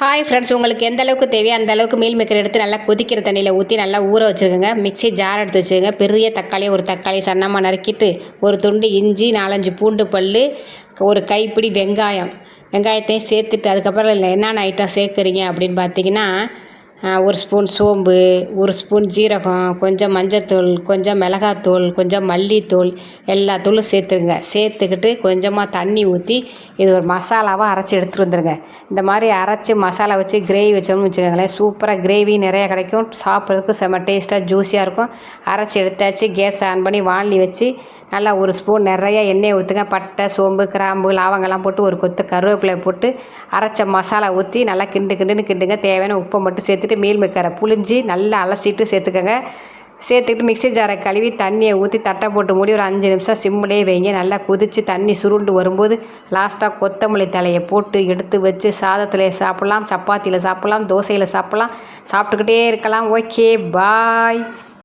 Hi friends, உங்களுக்கு எந்த அளவுக்கு தேவையோ அந்த அளவுக்கு மீல் மேக்கர் எடுத்து நல்லா கொதிக்கிற தண்ணியில் ஊற்றி நல்லா ஊற வச்சுருக்கோங்க. மிக்ஸி ஜார் எடுத்து வச்சுக்கோங்க. பெரிய தக்காளி, ஒரு தக்காளி சன்னமாக நறுக்கிட்டு, ஒரு துண்டு இஞ்சி, 4-5 பூண்டு பல், ஒரு கைப்பிடி வெங்காயத்தையும் சேர்த்துட்டு, அதுக்கப்புறம் என்னென்ன ஐட்டம் சேர்க்குறீங்க அப்படின்னு பார்த்தீங்கன்னா, ஒரு ஸ்பூன் சோம்பு, ஒரு ஸ்பூன் ஜீரகம், கொஞ்சம் மஞ்சத்தூள், கொஞ்சம் மிளகாத்தூள், கொஞ்சம் மல்லித்தூள், எல்லா தூளும் சேர்த்துருங்க. சேர்த்துக்கிட்டு கொஞ்சமாக தண்ணி ஊற்றி இது ஒரு மசாலாவாக அரைச்சி எடுத்துகிட்டு வந்துடுங்க. இந்த மாதிரி அரைச்சி மசாலா வச்சு கிரேவி வச்சோம்னு வச்சுக்கோங்களேன், சூப்பராக கிரேவி நிறையா கிடைக்கும். சாப்பிட்றதுக்கு செம்ம டேஸ்ட்டாக ஜூஸியாக இருக்கும். அரைச்சி எடுத்தாச்சு. கேஸ் ஆன் பண்ணி வானலி வச்சு நல்லா ஒரு ஸ்பூன் நிறைய எண்ணெய் ஊற்றுங்க. பட்டை, சோம்பு, கிராம்பு, லவங்கெல்லாம் போட்டு ஒரு கொத்து கருவேப்பிலை போட்டு அரைச்ச மசாலா ஊற்றி நல்லா கிண்டுங்க. தேவையான உப்பை மட்டும் சேர்த்துட்டு மீல் மேக்கரை புழிஞ்சி நல்லா அலசிட்டு சேர்த்துக்கோங்க. சேர்த்துக்கிட்டு மிக்ஸி ஜாரை கழுவி தண்ணியை ஊற்றி தட்டை போட்டு மூடி ஒரு 5 நிமிஷம் சிம்மிலே வைங்க. நல்லா கொதித்து தண்ணி சுருண்டு வரும்போது லாஸ்ட்டாக கொத்தமல்லி தலையை போட்டு எடுத்து வச்சு சாதத்தில் சாப்பிட்லாம், சப்பாத்தியில் சாப்பிட்லாம், தோசையில் சாப்பிட்லாம், சாப்பிட்டுக்கிட்டே இருக்கலாம். ஓகே, பாய்.